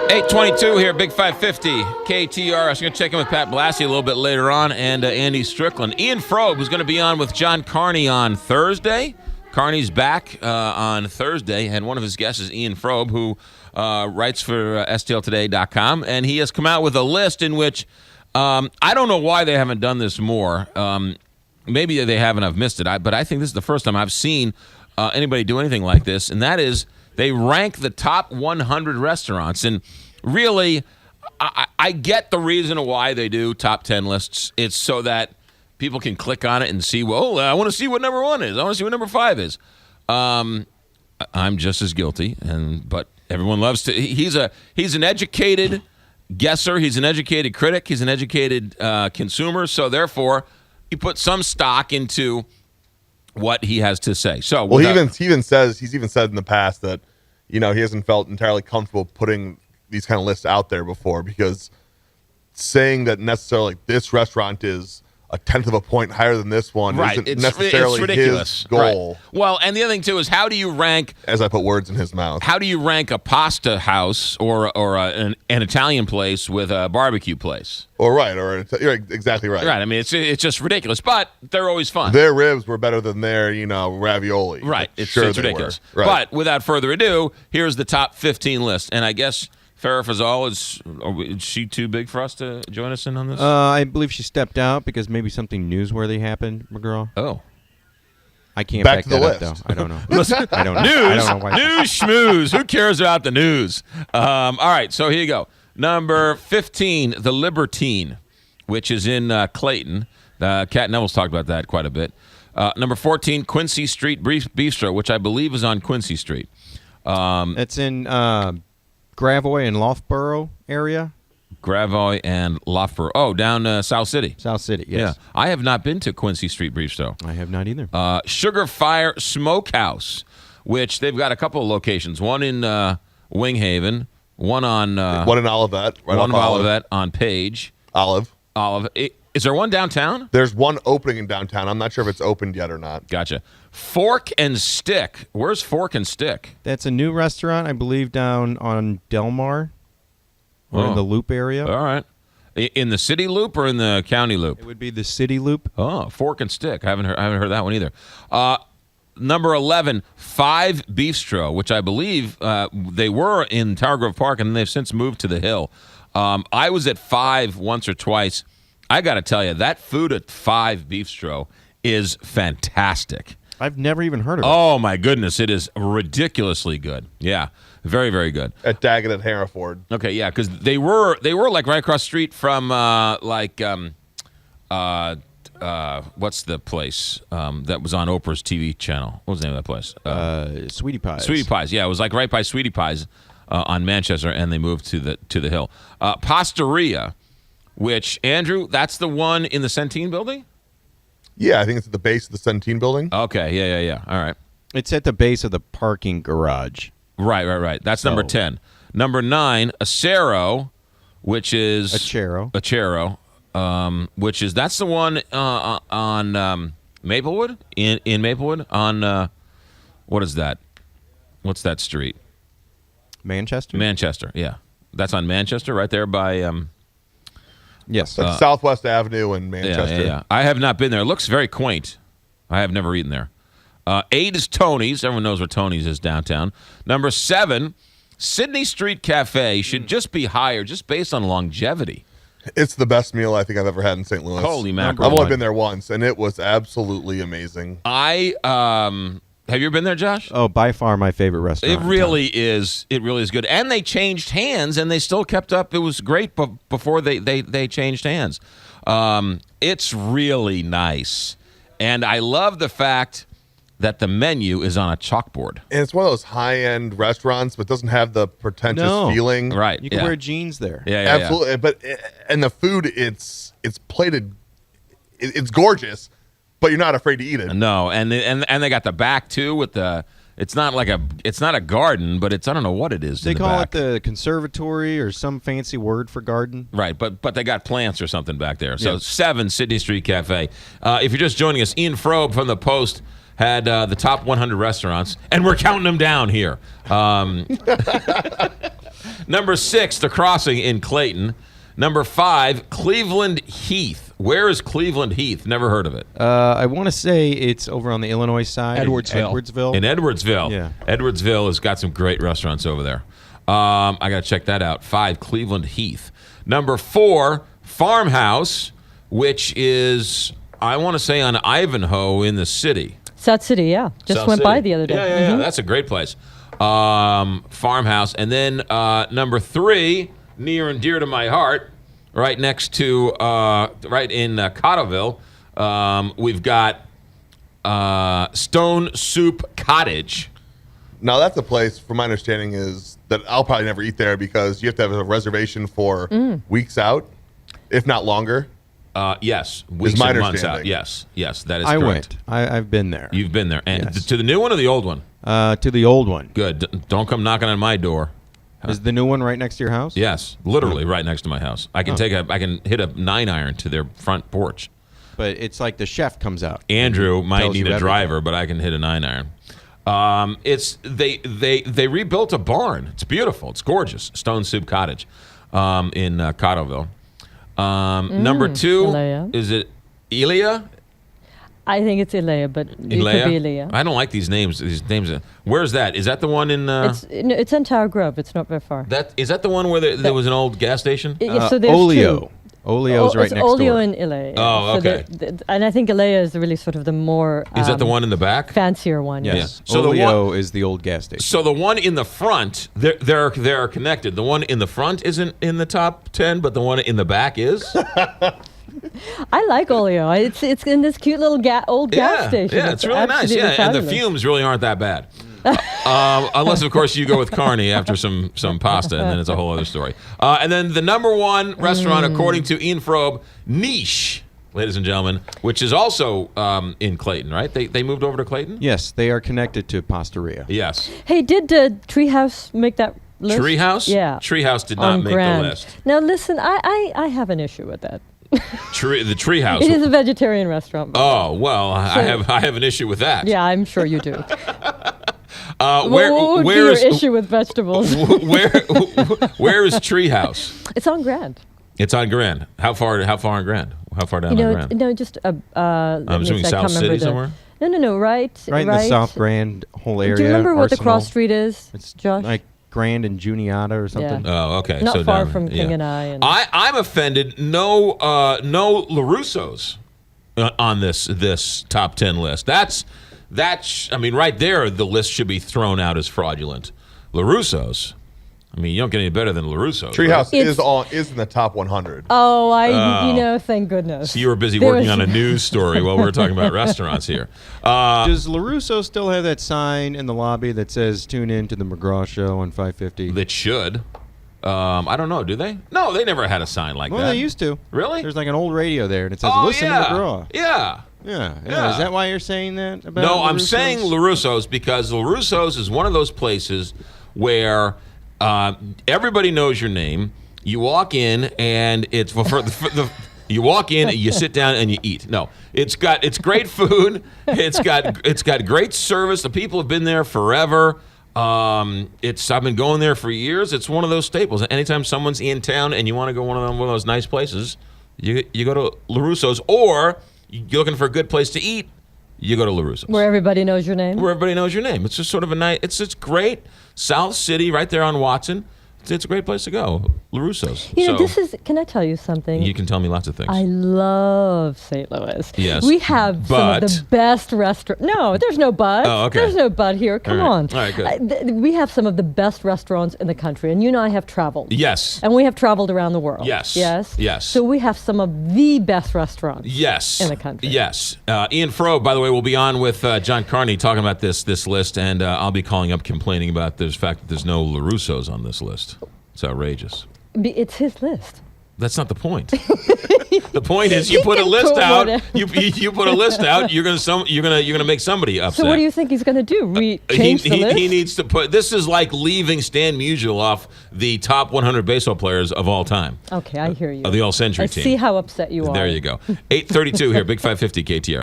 8:22 here, Big 550, KTR. I was going to check in with Pat Blassie a little bit later on, and Andy Strickland. Ian Frobe was going to be on with John Carney on Thursday. Carney's back on Thursday, and one of his guests is Ian Frobe, who writes for STLtoday.com, and he has come out with a list in which I don't know why they haven't done this more. Maybe they haven't. I've missed it. But I think this is the first time I've seen anybody do anything like this, and that is they rank the top 100 restaurants. And really, I get the reason why they do top 10 lists. It's so that people can click on it and see, well, I want to see what number 1 is. I want to see what number 5 is. I'm just as guilty, but everyone loves to. He's an educated guesser. He's an educated critic. He's an educated consumer. So therefore, he put some stock into what he has to say. So, well, he's even said in the past that, he hasn't felt entirely comfortable putting these kind of lists out there before, because saying that necessarily this restaurant is a tenth of a point higher than this one isn't necessarily his goal. Right. Well, and the other thing too is, how do you rank? As I put words in his mouth. How do you rank a pasta house or an Italian place with a barbecue place? You're exactly right. Right. I mean, it's just ridiculous, but they're always fun. Their ribs were better than their ravioli. Right. It's ridiculous. Right. But without further ado, here's the top 15 list, and I guess Farah Fazal, is she too big for us to join us in on this? I believe she stepped out because maybe something newsworthy happened, McGraw. Oh. I can't back back to the that list. up, though. I don't know. I don't know. News schmooze. Who cares about the news? All right, so here you go. Number 15, The Libertine, which is in Clayton. Cat Neville's talked about that quite a bit. Number 14, Quincy Street Bistro, which I believe is on Quincy Street. It's in Gravois and Loughborough area. Gravois and Loughborough. Oh, down South City. South City, yes. Yeah. I have not been to Quincy Street Bistro. I have not either. Sugar Fire Smokehouse, which they've got a couple of locations. One in Winghaven, one on one in Olivet, one in Olivet on Page. Olive. Is there one downtown? There's one opening in downtown. I'm not sure if it's opened yet or not. Gotcha. Fork and Stick. Where's Fork and Stick? That's a new restaurant, I believe, down on Del Mar or in the Loop area. All right. In the city loop or in the county loop? It would be the city loop. Oh, Fork and Stick. I haven't heard that one either. Number 11, Five Beefstro, which I believe they were in Tower Grove Park, and they've since moved to the Hill. I was at Five once or twice. I got to tell you, that food at Five Beefstro is fantastic. I've never even heard of it. Oh, my goodness. It is ridiculously good. Yeah, very, very good. At Daggett at Hereford. Okay, yeah, because they were like right across the street from what's the place that was on Oprah's TV channel? What was the name of that place? Sweetie Pies. Sweetie Pies, yeah. It was like right by Sweetie Pies on Manchester, and they moved to the Hill. Pastaria, which, Andrew, that's the one in the Centene building? Yeah, I think it's at the base of the Centene building. Okay, yeah. All right. It's at the base of the parking garage. Right. That's number 10. Number 9, Acero, which is... Acero, which is... That's the one on Maplewood? In Maplewood? On... what is that? What's that street? Manchester, yeah. That's on Manchester, right there by... Yes. Like Southwest Avenue in Manchester. Yeah. I have not been there. It looks very quaint. I have never eaten there. 8 is Tony's. Everyone knows where Tony's is downtown. Number 7, Sydney Street Cafe should just be higher, just based on longevity. It's the best meal I think I've ever had in St. Louis. Holy mackerel. I've only been there once, and it was absolutely amazing. Have you ever been there, Josh? Oh, by far my favorite restaurant. It really is. It really is good. And they changed hands, and they still kept up. It was great before they changed hands. It's really nice. And I love the fact that the menu is on a chalkboard. And it's one of those high-end restaurants, but doesn't have the pretentious feeling. Right. You can wear jeans there. Yeah. Absolutely. But and the food, it's plated. It's gorgeous, but you're not afraid to eat it. No, and they got the back too with the. It's not a garden, but I don't know what it is. They call it the conservatory or some fancy word for garden. Right, but they got plants or something back there. So 7, Sydney Street Cafe. If you're just joining us, Ian Frobe from the Post had the top 100 restaurants, and we're counting them down here. Number 6, The Crossing in Clayton. Number 5, Cleveland Heath. Where is Cleveland Heath? Never heard of it. I want to say it's over on the Illinois side. Edwardsville. In Edwardsville. Yeah. Edwardsville has got some great restaurants over there. I got to check that out. 5, Cleveland Heath. Number 4, Farmhouse, which is, I want to say, on Ivanhoe in the city. South City, yeah. Just South went City. by the other day. Yeah. That's a great place. Farmhouse. And then number 3, near and dear to my heart, right next to, right in Cottleville, we've got Stone Soup Cottage. Now, that's a place, from my understanding, is that I'll probably never eat there because you have to have a reservation for weeks out, if not longer. Yes, weeks my and months out. understanding. Yes, that is I correct. went. I've been there. You've been there. And Yes. to the new one or the old one? To the old one. Good. Don't come knocking on my door. Is the new one right next to your house? Yes, literally right next to my house. I can I can hit a 9-iron to their front porch. But it's like the chef comes out. Andrew might Tells need you a everything. driver, but I can hit a 9-iron. It's they rebuilt a barn. It's beautiful. It's gorgeous. Stone Soup Cottage in Cottleville. Number 2, Ilea. is it Elia? I think it's Ilea, but it could be Ilea. I don't like these names. These names. Where's that? Is that the one in? It's in Tower Grove. It's not very far. Is that the one where there was an old gas station? So there's Olio. two. Olio's right it's next Olio door. and Ilea. Oh, okay. And I think Ilea is really sort of the more Is that the one in the back? fancier one. Yes. Yeah. So the Olio is the old gas station. So the one in the front, they're connected. The one in the front isn't in the top 10, but the one in the back is. I like Olio. It's in this cute little old gas station. Yeah, it's really nice. Yeah, and the fumes really aren't that bad. Unless, of course, you go with Carney after some pasta, and then it's a whole other story. And then the number 1 restaurant, according to Ian Frobe, Niche, ladies and gentlemen, which is also in Clayton, right? They moved over to Clayton? Yes, they are connected to Pastaria. Yes. Hey, did Treehouse make that list? Treehouse? Yeah. Treehouse did not On make Grand. the list. Now listen, I have an issue with that. The Treehouse. It is a vegetarian restaurant. Oh well, I have an issue with that. Yeah, I'm sure you do. Where what would be where your is issue with vegetables? where is Treehouse? It's on Grand. It's on Grand. How far on Grand? How far down on Grand? No, just I'm assuming South City somewhere. No, right Right in the South Grand whole area. Do you remember what the Arsenal. cross street is, It's Josh? like Grand and Juniata or something. Oh, okay. Not so far down- from King yeah. and I. And I'm offended. No LaRussos on this top 10 list. That's I mean, right there, the list should be thrown out as fraudulent. LaRussos. I mean, you don't get any better than LaRussos. Treehouse right? is in the top 100. thank goodness. So you were busy There working was- on a news story while we were talking about restaurants here. Does LaRusso still have that sign in the lobby that says "Tune in to the McGraw Show" on 550"? That should. I don't know. Do they? No, they never had a sign like Well, that. they used to. Really? There's like an old radio there, and it says Oh, "Listen yeah. to McGraw." Yeah. Yeah. Is that why you're saying that about No, I'm LaRusso's? saying LaRusso's because LaRusso's is one of those places where everybody knows your name. You walk in and it's you walk in, you sit down, and you eat. No, it's great food. It's got great service. The people have been there forever. I've been going there for years. It's one of those staples. Anytime someone's in town and you want to go one of those nice places, you go to LaRusso's, or you're looking for a good place to eat, you go to LaRusso's. Where everybody knows your name. Where everybody knows your name. It's just sort of a nice. It's great. South City, right there on Watson. It's a great place to go. LaRusso's. You know, So, this is. Can I tell you something? You can tell me lots of things. I love St. Louis. Yes, We have some of but- the best restaurants. No, there's no but. Oh, okay. There's no but here. Come All on. right. All right, good. We have some of the best restaurants in the country, and you and I have traveled. Yes. And we have traveled around the world. Yes. Yes. Yes. So we have some of the best restaurants. Yes. In the country. Yes. Ian Frobe, by the way, will be on with John Carney talking about this list, and I'll be calling up complaining about the fact that there's no LaRusso's on this list. It's outrageous. It's his list. That's not the point. The point is, you He put a can list put out. whatever. You put a list out. You're gonna make somebody upset. So what do you think he's going to do? Change the list? He needs to put. This is like leaving Stan Musial off the top 100 baseball players of all time. Okay, I hear you. Of the all-century I team. see how upset you are. There you go. 8:32 here, Big 550 KTR.